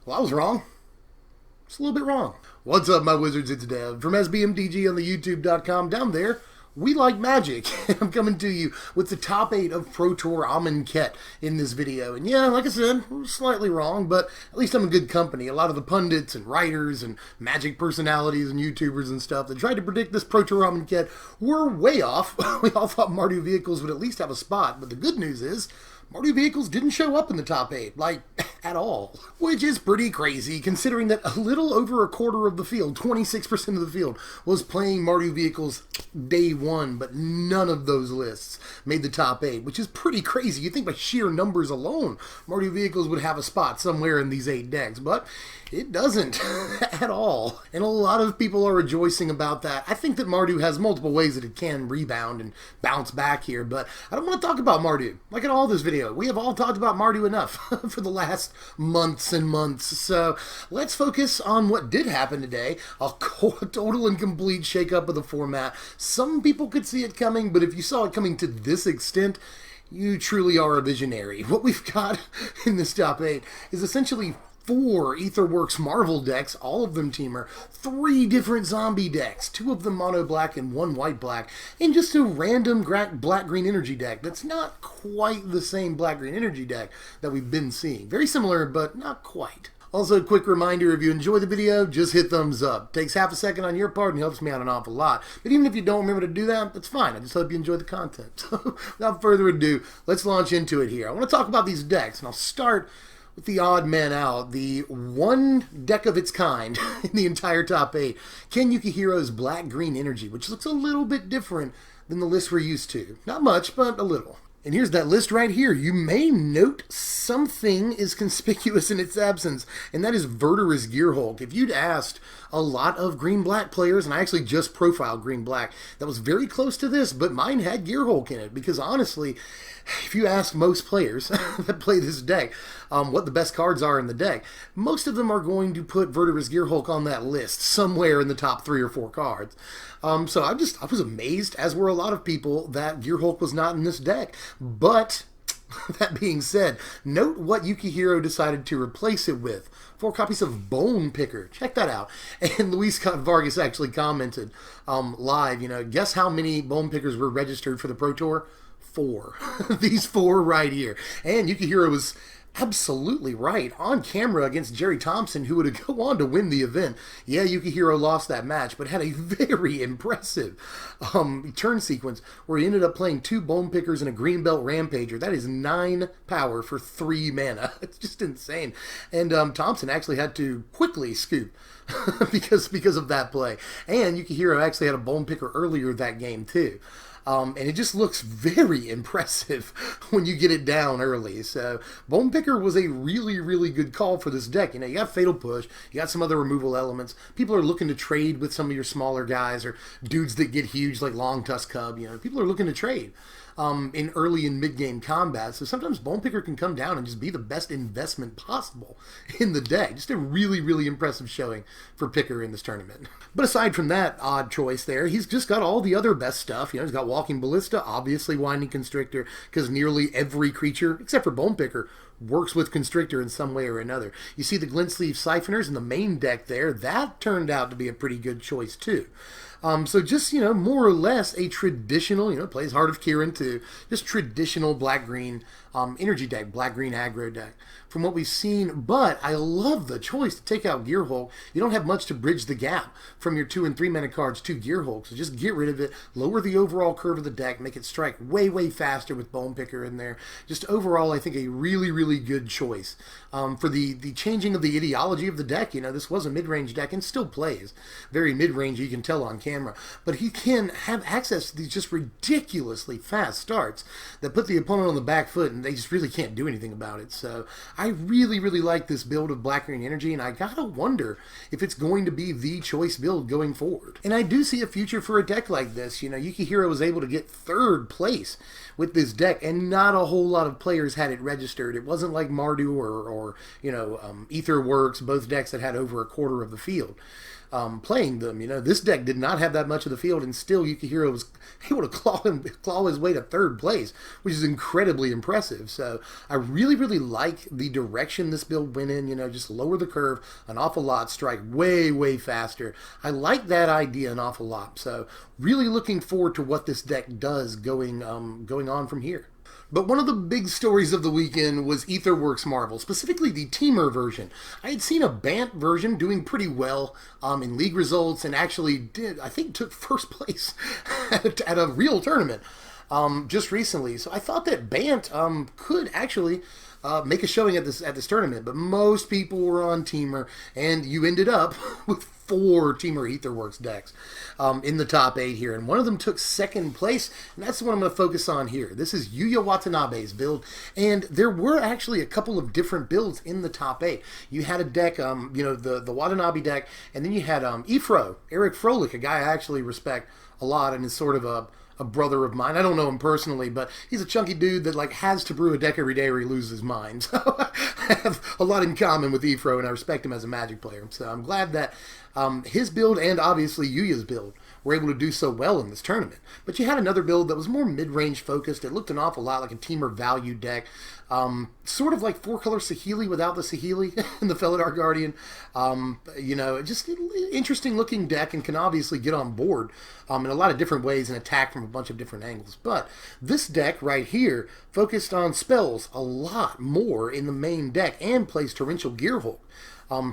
Well, I was wrong. Just a little bit wrong. What's up, my wizards? It's Dev from SBMTG on the YouTube.com. Down there, we like magic. I'm coming to you with the top 8 of Pro Tour Amonkhet in this video. And yeah, like I said, I was slightly wrong, but at least I'm in good company. A lot of the pundits and writers and magic personalities and YouTubers and stuff that tried to predict this Pro Tour Amonkhet were way off. We all thought Mardu vehicles would at least have a spot, but the good news is Mardu vehicles didn't show up in the top 8, like, at all. Which is pretty crazy, considering that a little over a quarter of the field, 26% of the field, was playing Mardu vehicles day one, but none of those lists made the top 8, which is pretty crazy. You'd think by sheer numbers alone, Mardu vehicles would have a spot somewhere in these 8 decks, but it doesn't at all. And a lot of people are rejoicing about that. I think that Mardu has multiple ways that it can rebound and bounce back here, but I don't want to talk about Mardu. Like in all this video, we have all talked about Mardu enough for the last months and months. So let's focus on what did happen today. A total and complete shakeup of the format. Some people could see it coming, but if you saw it coming to this extent, you truly are a visionary. What we've got in this top 8 is essentially 4 Aetherworks Marvel decks, all of them Temur, 3 different zombie decks, 2 of them mono black and 1 white black, and just a random black green energy deck that's not quite the same black green energy deck that we've been seeing. Very similar, but not quite. Also, a quick reminder, if you enjoy the video, just hit thumbs up. Takes half a second on your part and helps me out an awful lot. But even if you don't remember to do that, that's fine. I just hope you enjoy the content. So, without further ado, let's launch into it here. I want to talk about these decks, and I'll start with the odd man out, the one deck of its kind in the entire top 8, Ken Yukihiro's Black Green Energy, which looks a little bit different than the list we're used to. Not much, but a little. And here's that list right here. You may note something is conspicuous in its absence, and that is Verdurous Gearhulk. If you'd asked a lot of green-black players, and I actually just profiled green-black, that was very close to this, but mine had Gearhulk in it, because honestly, if you ask most players that play this deck what the best cards are in the deck, most of them are going to put Verdurous Gearhulk on that list somewhere in the top 3 or 4 cards. So I was amazed, as were a lot of people, that Gearhulk was not in this deck. But that being said, note what Yukihiro decided to replace it with. 4 copies of Bone Picker. Check that out. And Luis Scott Vargas actually commented live, guess how many Bone Pickers were registered for the Pro Tour? 4. These 4 right here. And Yukihiro was absolutely right. On camera against Jerry Thompson, who would go on to win the event. Yeah, Yukihiro lost that match, but had a very impressive turn sequence where he ended up playing 2 Bone Pickers and a Greenbelt Rampager. That is 9 power for 3 mana. It's just insane. And Thompson actually had to quickly scoop because of that play. And Yukihiro actually had a Bone Picker earlier that game too. And it just looks very impressive when you get it down early. So Bone Picker was a really, really good call for this deck. You got Fatal Push, you got some other removal elements. People are looking to trade with some of your smaller guys or dudes that get huge like Long Tusk Cub. People are looking to trade in early and mid-game combat. So sometimes Bone Picker can come down and just be the best investment possible in the deck. Just a really, really impressive showing for Picker in this tournament. But aside from that odd choice there, he's just got all the other best stuff. He's got Walking Ballista, obviously Winding Constrictor, because nearly every creature, except for Bone Picker, works with Constrictor in some way or another. You see the Glint Sleeve Siphoners in the main deck there. That turned out to be a pretty good choice too. So just, more or less a traditional, plays Heart of Kirin too, just traditional black-green energy deck, black-green aggro deck from what we've seen. But I love the choice to take out Gearhulk. You don't have much to bridge the gap from your 2 and 3 mana cards to Gearhulk, so just get rid of it, lower the overall curve of the deck, make it strike way, way faster with Bone Picker in there. Just overall, I think a really, really good choice for the changing of the ideology of the deck. This was a mid-range deck and still plays very mid-range, you can tell on camera, but he can have access to these just ridiculously fast starts that put the opponent on the back foot, and they just really can't do anything about it. So I really, really like this build of Black Green Energy, and I gotta wonder if it's going to be the choice build going forward. And I do see a future for a deck like this. Yukihiro was able to get 3rd place with this deck, and not a whole lot of players had it registered. It wasn't like Mardu or Aetherworks, both decks that had over a quarter of the field playing them. This deck did not have that much of the field, and still Yukihiro was able to claw his way to 3rd place, which is incredibly impressive. impressive. So I really, really like the direction this build went in, just lower the curve an awful lot, strike way, way faster. I like that idea an awful lot. So really looking forward to what this deck does going on from here. But one of the big stories of the weekend was Aetherworks Marvel, specifically the Temur version. I had seen a Bant version doing pretty well in league results, and actually I think took first place at a real tournament just recently. So I thought that Bant could actually make a showing at this tournament, but most people were on Temur, and you ended up with 4 Temur Aetherworks decks in the top 8 here, and one of them took second place, and that's the one I'm going to focus on here. This is Yuya Watanabe's build, and there were actually a couple of different builds in the top 8. You had a deck, the Watanabe deck, and then you had Efro, Eric Froelich, a guy I actually respect a lot, and is sort of a brother of mine. I don't know him personally, but he's a chunky dude that has to brew a deck every day or he loses his mind. So I have a lot in common with Efro, and I respect him as a Magic player. So I'm glad that his build and obviously Yuya's build were able to do so well in this tournament. But you had another build that was more mid-range focused. It looked an awful lot like a Temur value deck. Sort of like 4-color Saheeli without the Saheeli in the Felidar Guardian. Just an interesting looking deck and can obviously get on board in a lot of different ways and attack from a bunch of different angles. But this deck right here focused on spells a lot more in the main deck and plays Torrential Gearhulk.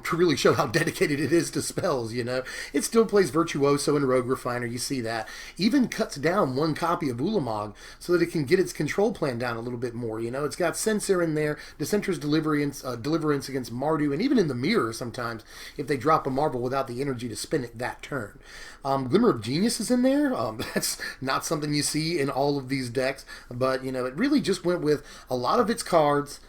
To really show how dedicated it is to spells, It still plays Virtuoso and Rogue Refiner, you see that. Even cuts down 1 copy of Ulamog so that it can get its control plan down a little bit more, It's got Censor in there, Dissenter's Deliverance against Mardu, and even in the mirror sometimes, if they drop a marble without the energy to spin it that turn. Glimmer of Genius is in there. That's not something you see in all of these decks, but, it really just went with a lot of its cards,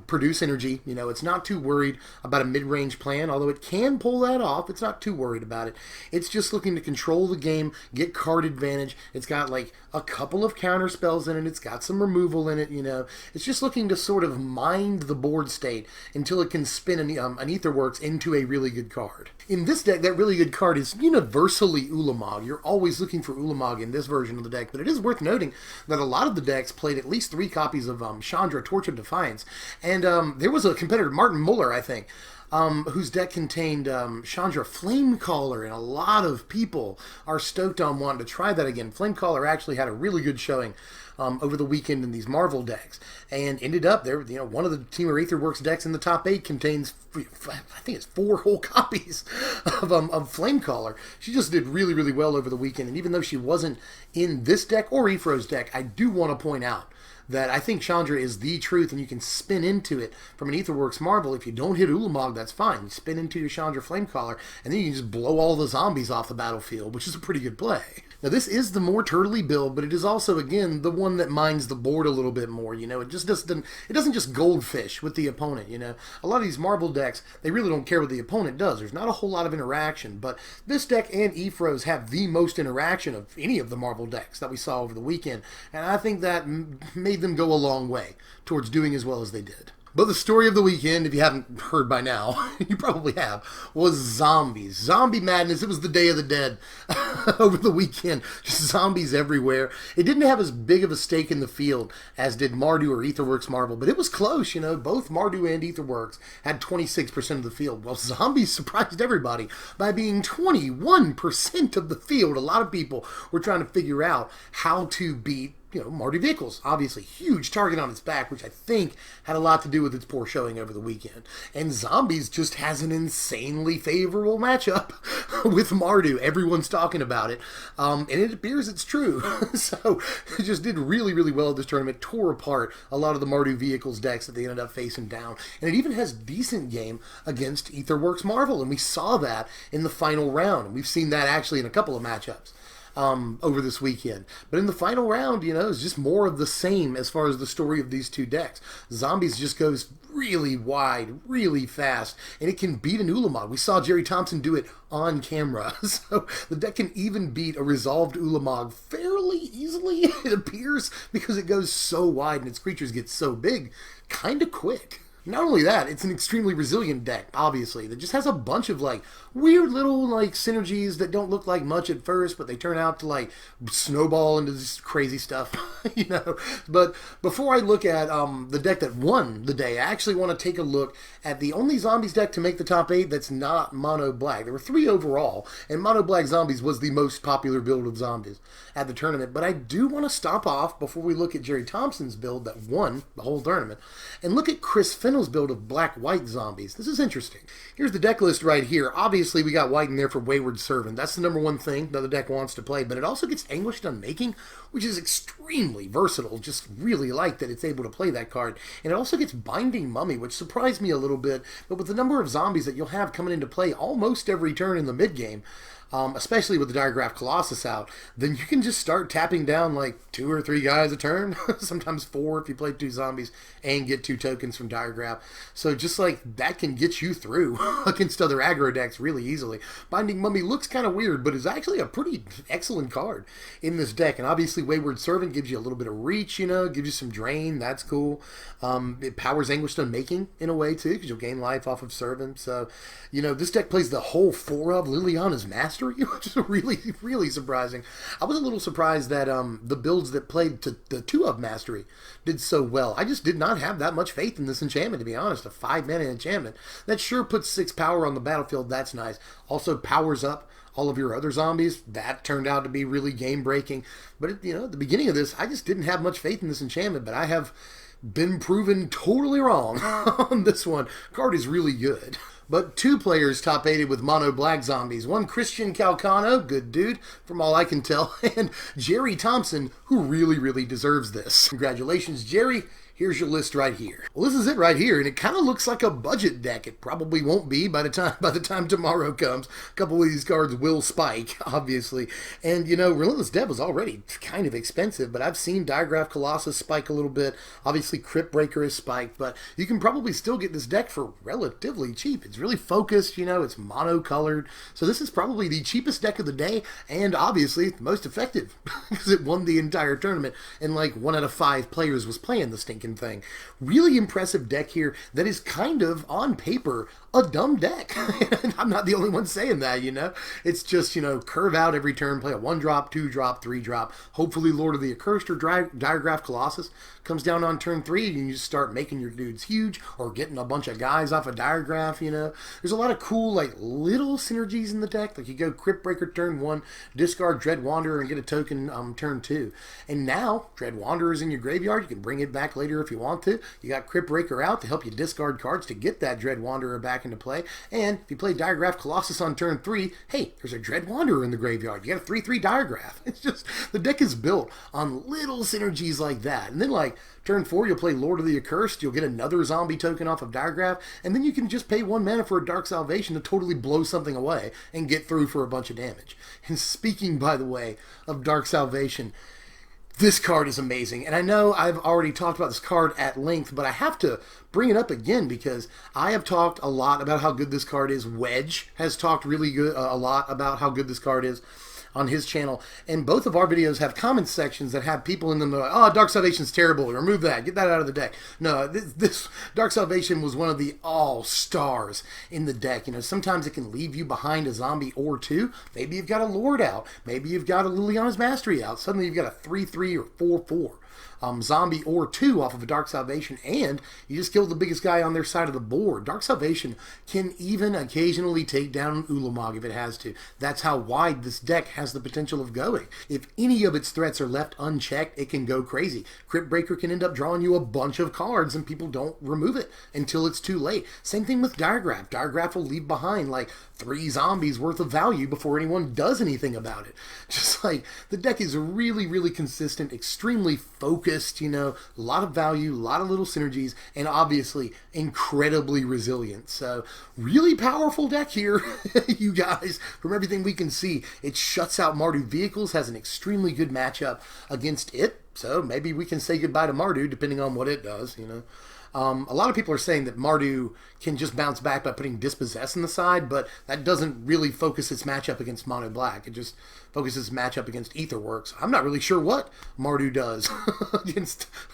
produce energy. It's not too worried about a mid-range plan, although it can pull that off. It's not too worried about it. It's just looking to control the game, get card advantage. It's got a couple of counter spells in it. It's got some removal in it. It's just looking to sort of mind the board state until it can spin an Aetherworks into a really good card. In this deck, that really good card is universally Ulamog. You're always looking for Ulamog in this version of the deck, but it is worth noting that a lot of the decks played at least 3 copies of Chandra, Torch of Defiance, and there was a competitor, Martin Muller, I think, whose deck contained Chandra Flamecaller, and a lot of people are stoked on wanting to try that again. Flamecaller actually had a really good showing over the weekend in these Marvel decks, and ended up there. One of the Temur Aetherworks decks in the top 8 contains, I think it's 4 whole copies of Flamecaller. She just did really, really well over the weekend, and even though she wasn't in this deck or Efro's deck, I do want to point out that I think Chandra is the truth, and you can spin into it from an Aetherworks Marvel. If you don't hit Ulamog, that's fine. You spin into your Chandra Flamecaller, and then you can just blow all the zombies off the battlefield, which is a pretty good play. Now, this is the more turtley build, but it is also, again, the one that minds the board a little bit more. It just doesn't just goldfish with the opponent. A lot of these Marvel decks, they really don't care what the opponent does. There's not a whole lot of interaction, but this deck and Efro's have the most interaction of any of the Marvel decks that we saw over the weekend, and I think that made them go a long way towards doing as well as they did. But the story of the weekend, if you haven't heard by now, you probably have, was zombies. Zombie madness. It was the Day of the Dead over the weekend. Just zombies everywhere. It didn't have as big of a stake in the field as did Mardu or Aetherworks Marvel, but it was close. Both Mardu and Aetherworks had 26% of the field. Well, zombies surprised everybody by being 21% of the field. A lot of people were trying to figure out how to beat Mardu vehicles. Obviously, huge target on its back, which I think had a lot to do with its poor showing over the weekend. And Zombies just has an insanely favorable matchup with Mardu. Everyone's talking about it, and it appears it's true. So it just did really, really well at this tournament. Tore apart a lot of the Mardu vehicles decks that they ended up facing down. And it even has decent game against Aetherworks Marvel, and we saw that in the final round. And we've seen that actually in a couple of matchups over this weekend. But in the final round, it's just more of the same as far as the story of these two decks. Zombies just goes really wide, really fast, and it can beat an Ulamog. We saw Jerry Thompson do it on camera. So the deck can even beat a resolved Ulamog fairly easily, it appears, because it goes so wide and its creatures get so big kind of quick. Not only that, it's an extremely resilient deck, obviously, that just has a bunch of, like, weird little, like, synergies that don't look like much at first, but they turn out to, like, snowball into this crazy stuff, you know. But before I look at the deck that won the day, I actually want to take a look at the only zombies deck to make the top 8 that's not mono black. There were 3 overall, and mono black zombies was the most popular build of zombies at the tournament. But I do want to stop off before we look at Jerry Thompson's build that won the whole tournament, and look at Chris Fennell's build of black-white zombies. This is interesting. Here's the deck list right here. Obviously, we got white in there for Wayward Servant. That's the #1 thing that the deck wants to play, but it also gets Anguished Unmaking, which is extremely versatile. Just really like that it's able to play that card. And it also gets Binding Mummy, which surprised me a little bit, but with the number of zombies that you'll have coming into play almost every turn in the mid-game, especially with the Diagraph Colossus out, then you can just start tapping down like 2 or 3 guys a turn, sometimes 4 if you play 2 zombies and get 2 tokens from Diagraph. So just like that can get you through against other aggro decks really easily. Binding Mummy looks kind of weird, but is actually a pretty excellent card in this deck. And obviously Wayward Servant gives you a little bit of reach, you know, gives you some drain. That's cool. It powers Anguished Unmaking in a way too, because you'll gain life off of Servant. So, you know, this deck plays the whole 4 of Liliana's Mastery, which is really, really surprising. I was a little surprised that the builds that played to the 2 of Mastery did so well. I just did not have that much faith in this enchantment, to be honest. A 5-mana enchantment that sure puts 6 power on the battlefield. That's nice. Also powers up all of your other zombies. That turned out to be really game breaking. But you know, at the beginning of this, I just didn't have much faith in this enchantment. But I have been proven totally wrong on this one. Card is really good. But 2 players top 8'd with mono black zombies. One Christian Calcano, good dude, from all I can tell, and Jerry Thompson, who really, really deserves this. Congratulations, Jerry. Here's your list right here. Well, this is it right here, and it kind of looks like a budget deck. It probably won't be by the time tomorrow comes. A couple of these cards will spike, obviously. And, you know, Relentless Dev was already kind of expensive, but I've seen Diagraph Colossus spike a little bit. Obviously, Crypt Breaker is spiked, but you can probably still get this deck for relatively cheap. It's really focused, you know, it's mono-colored. So this is probably the cheapest deck of the day, and obviously the most effective, because it won the entire tournament, and like 1 out of 5 players was playing the stinking thing. Really impressive deck here that is kind of, on paper, a dumb deck. I'm not the only one saying that, you know. It's just, you know, curve out every turn, play a 1-drop, 2-drop, 3-drop. Hopefully Lord of the Accursed or Diagraph Colossus comes down on turn 3 and you just start making your dudes huge or getting a bunch of guys off a Diagraph, you know. There's a lot of cool, like, little synergies in the deck. Like, you go Crypt Breaker turn 1, discard Dread Wanderer and get a token turn 2. And now, Dread Wanderer is in your graveyard. You can bring it back later if you want to. You got Crypt Breaker out to help you discard cards to get that Dread Wanderer back into play. And if you play Diagraph Colossus on turn 3, hey, there's a Dread Wanderer in the graveyard. You got a 3/3 Diagraph. It's just, the deck is built on little synergies like that. And then, like, turn 4, you'll play Lord of the Accursed. You'll get another zombie token off of Diagraph. And then you can just pay 1 mana for a Dark Salvation to totally blow something away and get through for a bunch of damage. And speaking, by the way, of Dark Salvation, this card is amazing, and I know I've already talked about this card at length, but I have to bring it up again because I have talked a lot about how good this card is. Wedge has talked really good, a lot about how good this card is on his channel, and both of our videos have comment sections that have people in them that are like, oh, Dark Salvation's terrible, remove that, get that out of the deck. No, this Dark Salvation was one of the all-stars in the deck. You know, sometimes it can leave you behind a zombie or 2. Maybe you've got a Lord out, maybe you've got a Liliana's Mastery out, suddenly you've got a 3/3 or 4/4. Zombie or 2 off of a Dark Salvation, and you just killed the biggest guy on their side of the board. Dark Salvation can even occasionally take down Ulamog if it has to. That's how wide this deck has the potential of going. If any of its threats are left unchecked, it can go crazy. Crypt Breaker can end up drawing you a bunch of cards, and people don't remove it until it's too late. Same thing with Diagraph. Diagraph will leave behind like 3 zombies worth of value before anyone does anything about it. Just like, the deck is really, really consistent, extremely focused, you know, a lot of value, a lot of little synergies, and obviously incredibly resilient. So, really powerful deck here, you guys. From everything we can see, it shuts out Mardu vehicles, has an extremely good matchup against it. So maybe we can say goodbye to Mardu, depending on what it does, you know. A lot of people are saying that Mardu can just bounce back by putting Dispossess in the side, but that doesn't really focus its matchup against Mono Black. It just focuses matchup against Aetherworks. I'm not really sure what Mardu does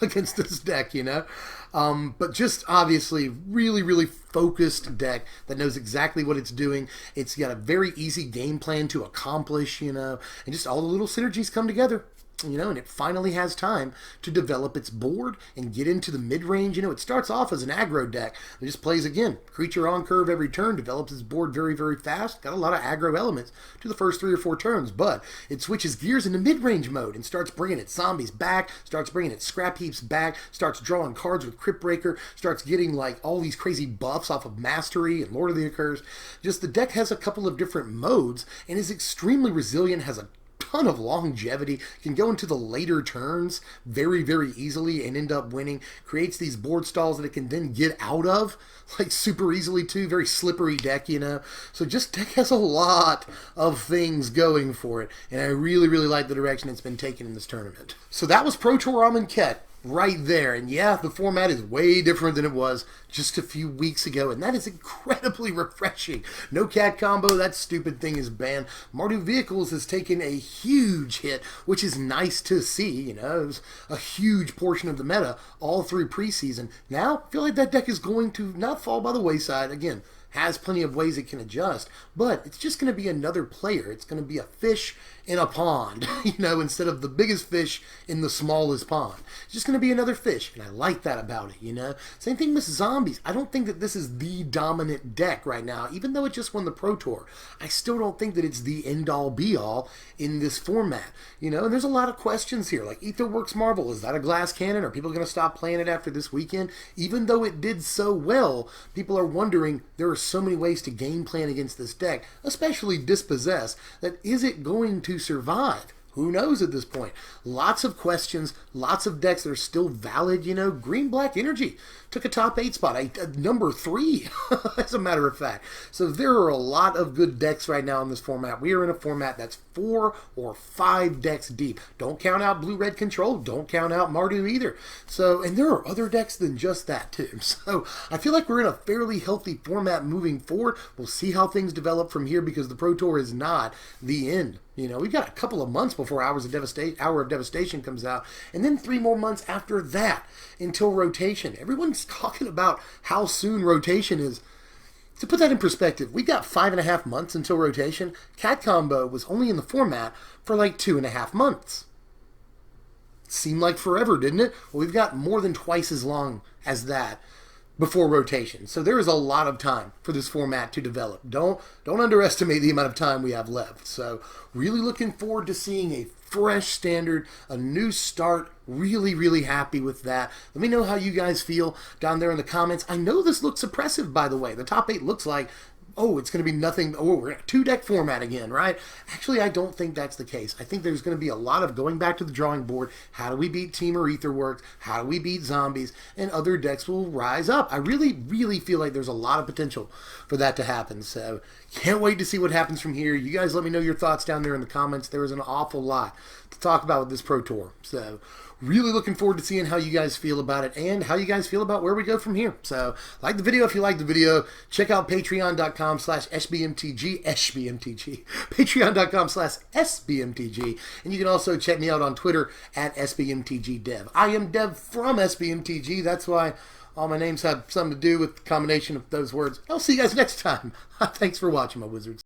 against this deck, you know? But just obviously really focused deck that knows exactly what it's doing. It's got a very easy game plan to accomplish, you know, and just all the little synergies come together. You know, and it finally has time to develop its board and get into the mid-range. You know, it starts off as an aggro deck. It just plays, again, creature on curve every turn, develops its board very fast. Got a lot of aggro elements to the first 3 or 4 turns, but it switches gears into mid-range mode and starts bringing its zombies back, starts bringing its scrap heaps back, starts drawing cards with Crypt Breaker, starts getting, like, all these crazy buffs off of Mastery and Lord of the Accursed. Just the deck has a couple of different modes and is extremely resilient, has a ton of longevity, can go into the later turns very easily and end up winning, creates these board stalls that it can then get out of like super easily too. Very slippery deck, you know. So just deck has a lot of things going for it, and I really like the direction it's been taken in this tournament. So that was Pro Tour Amonkhet right there, and yeah, the format is way different than it was just a few weeks ago, and that is incredibly refreshing. No cat combo, that stupid thing is banned. Mardu Vehicles has taken a huge hit, which is nice to see. You know, it was a huge portion of the meta all through preseason. Now, I feel like that deck is going to not fall by the wayside. Again, has plenty of ways it can adjust, but it's just going to be another player. It's going to be a fish in a pond, you know, instead of the biggest fish in the smallest pond. It's just going to be another fish, and I like that about it, you know. Same thing with zombies. I don't think that this is the dominant deck right now, even though it just won the Pro Tour. I still don't think that it's the end-all, be-all in this format, you know. And there's a lot of questions here, like Aetherworks Marvel, is that a glass cannon? Are people going to stop playing it after this weekend? Even though it did so well, people are wondering, there are so many ways to game plan against this deck, especially Dispossess, that is it going to survive? Who knows at this point? Lots of questions, lots of decks that are still valid, you know. Green-Black Energy took a top 8 spot, number 3, as a matter of fact. So there are a lot of good decks right now in this format. We are in a format that's 4 or 5 decks deep. Don't count out Blue-Red Control. Don't count out Mardu either. So, and there are other decks than just that too. So I feel like we're in a fairly healthy format moving forward. We'll see how things develop from here, because the Pro Tour is not the end. You know, we've got a couple of months before Hour of Devastation comes out, and then 3 more months after that until rotation. Everyone's talking about how soon rotation is. To put that in perspective, we got 5.5 months until rotation. Cat Combo was only in the format for like 2.5 months. Seemed like forever, didn't it? Well, we've got more than twice as long as that before rotation. So there is a lot of time for this format to develop. Don't underestimate the amount of time we have left. So really looking forward to seeing a fresh standard, a new start. Really happy with that. Let me know how you guys feel down there in the comments. I know this looks oppressive, by the way. The top 8 looks like, oh, it's going to be nothing. Oh, we're in a 2-deck format again, right? Actually, I don't think that's the case. I think there's going to be a lot of going back to the drawing board. How do we beat Temur Aetherworks? How do we beat zombies? And other decks will rise up. I really feel like there's a lot of potential for that to happen. So can't wait to see what happens from here. You guys let me know your thoughts down there in the comments. There is an awful lot to talk about with this Pro Tour. So really looking forward to seeing how you guys feel about it and how you guys feel about where we go from here. So like the video if you like the video. Check out patreon.com/sbmtg, patreon.com/sbmtg, and you can also check me out on Twitter at sbmtgdev. I am Dev from sbmtg. That's why all my names have something to do with the combination of those words. I'll see you guys next time. Thanks for watching, my wizards.